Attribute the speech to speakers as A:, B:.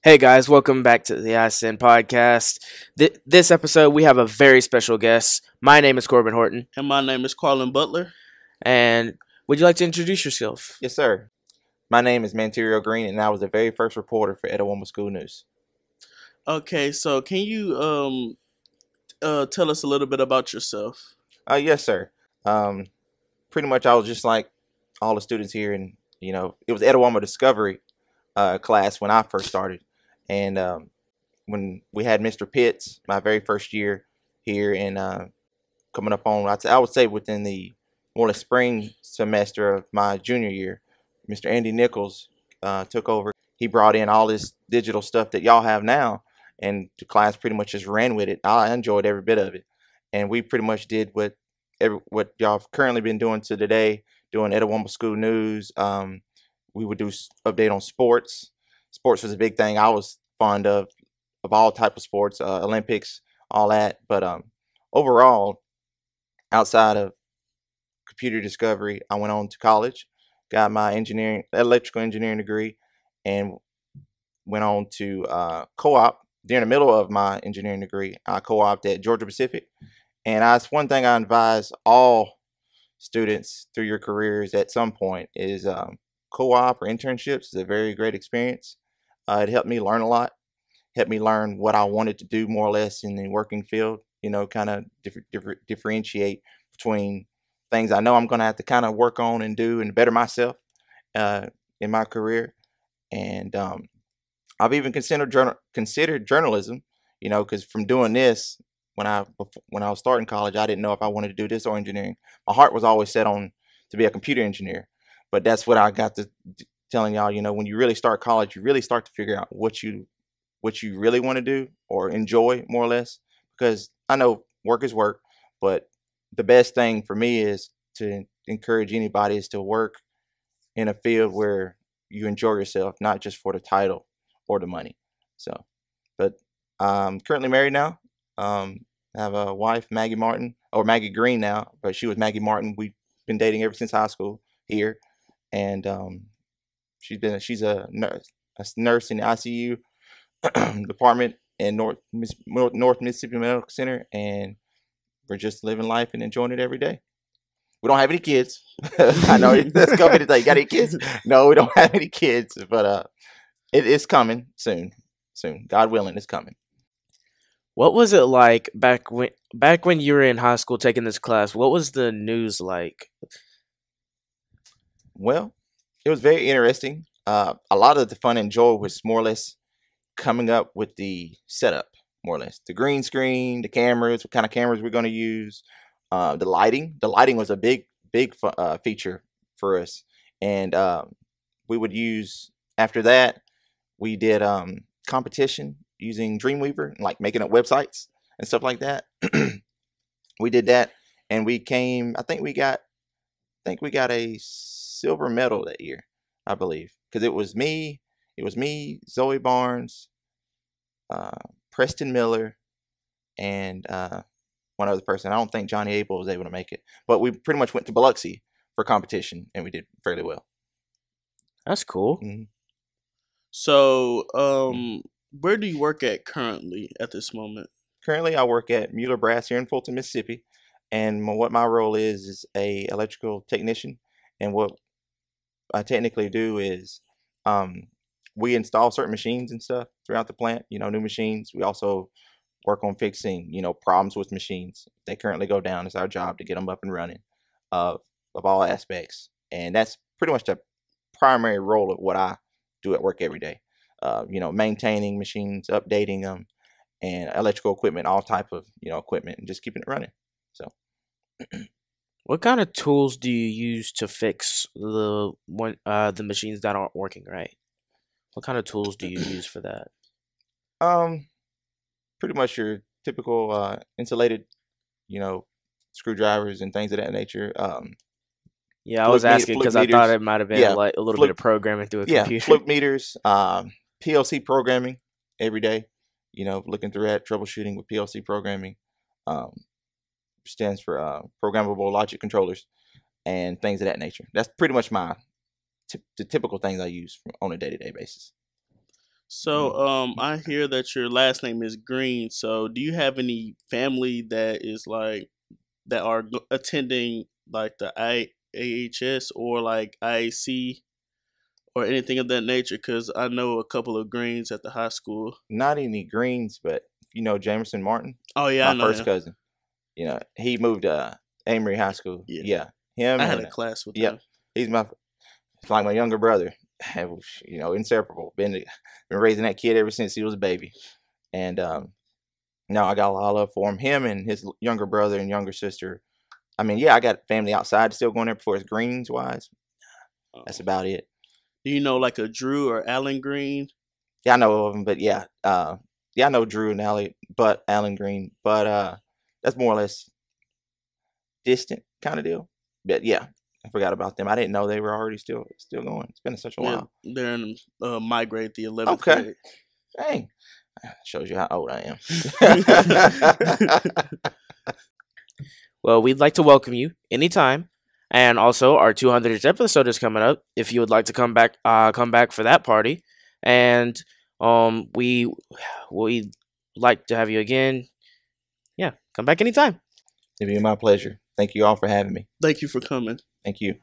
A: Hey guys, welcome back to the Isn Podcast. This episode, we have a very special guest. My name is Corbin Horton,
B: And my name is Carlin Butler.
A: and would you like to introduce yourself?
C: Yes, sir. My name is Manterio Green, and I was the very first reporter for Itawamba School News.
B: Okay, so can you tell us a little bit about yourself?
C: Yes, sir. Um, Pretty much, I was just like all the students here, and it was Itawamba Discovery class when I first started, and when we had Mr. Pitts, my very first year here, and coming up on, I would say within the more or less spring semester of my junior year, Mr. Andy Nichols took over. He brought in all this digital stuff that y'all have now, and the class pretty much just ran with it. I enjoyed every bit of it, and we pretty much did what y'all have currently been doing to today, doing Itawamba School News. We would do update on sports. Sports was a big thing I was fond of all type of sports, Olympics, all that. But overall, outside of computer discovery, I went on to college, got my electrical engineering degree, and went on to co-op. During the middle of my engineering degree, I co-opted at Georgia Pacific. And that's one thing I advise all students through your careers at some point is co-op or internships is a very great experience. It helped me learn a lot, helped me learn what I wanted to do more or less in the working field, kind of differentiate between things I know I'm going to have to kind of work on and do and better myself in my career. And I've even considered journalism, because from doing this, when I was starting college, I didn't know if I wanted to do this or engineering. My heart was always set on to be a computer engineer, but that's what I got to telling y'all. When you really start college, you really start to figure out what you really want to do or enjoy more or less. Because I know work is work, but the best thing for me is to encourage anybody is to work in a field where you enjoy yourself, not just for the title or the money. So, but I'm currently married now. I have a wife, Maggie Martin, or Maggie Green now, but she was Maggie Martin. We've been dating ever since high school here, and she's a nurse in the ICU department in North Mississippi Medical Center, and we're just living life and enjoying it every day. We don't have any kids. I know that's coming to tell you, got any kids? No, we don't have any kids, but it is coming soon. Soon, God willing, it's coming.
A: What was it like back when you were in high school taking this class? What was the news like?
C: Well, it was very interesting. A lot of the fun and joy was more or less coming up with the setup, more or less. The green screen, the cameras, what kind of cameras we're going to use, the lighting. The lighting was a big feature for us. And we would use, after that, we did competition using Dreamweaver, like making up websites and stuff like that. We did that, and we came. I think we got a silver medal that year, I believe, because it was me, Zoe Barnes, Preston Miller, and one other person. I don't think Johnny Abel was able to make it, but we pretty much went to Biloxi for competition, and we did fairly well.
A: That's cool.
C: Mm-hmm.
B: So, where do you work at currently at this moment?
C: Currently, I work at Mueller Brass here in Fulton, Mississippi, and what my role is a electrical technician. And what I technically do is we install certain machines and stuff throughout the plant. New machines. We also work on fixing problems with machines. They currently go down. It's our job to get them up and running of all aspects, and that's pretty much the primary role of what I do at work every day. Maintaining machines, updating them, and electrical equipment, all type of equipment, and just keeping it running. So,
A: What kind of tools do you use to fix the machines that aren't working right? What kind of tools do you use for that?
C: Pretty much your typical insulated, screwdrivers and things of that nature.
A: Yeah, I was asking because I thought it might have been like a little bit of programming through a computer.
C: Fluke meters, PLC programming every day. Looking through that, troubleshooting with PLC programming. Stands for programmable logic controllers and things of that nature. That's pretty much the typical things I use on a day-to-day basis.
B: So, I hear that your last name is Green. So, do you have any family that is like that are attending like the IAHS or like IAC or anything of that nature? Because I know a couple of Greens at the high school.
C: Not any Greens, but you know Jameson Martin,
B: Oh yeah, I
C: my
B: know
C: first
B: him.
C: cousin. You know, he moved to Amory High School.
B: Yeah.
C: Yeah, him
B: I had
C: and
B: a class with
C: yep,
B: him.
C: he's it's like my younger brother. You know, inseparable. Been raising that kid ever since he was a baby, and no, I got a lot of love for him. Him and his younger brother and younger sister. I mean, yeah, I got family outside still going there before it's Greens wise. That's about it.
B: Do you know like a Drew or Alan Green?
C: Yeah, I know of him, but yeah, yeah, I know Drew and Alan Green, but that's more or less distant kind of deal. But yeah, I forgot about them. I didn't know they were already still going. It's been such a
B: Yeah,
C: while.
B: they're in migrate the 11th
C: Okay,
B: grade.
C: dang, shows you how old I am.
A: Well, we'd like to welcome you anytime. And also, our 200th episode is coming up. If you would like to come back for that party, and we like to have you again. Yeah, come back anytime.
C: It'd be my pleasure. Thank you all for having me.
B: Thank you for coming.
C: Thank you.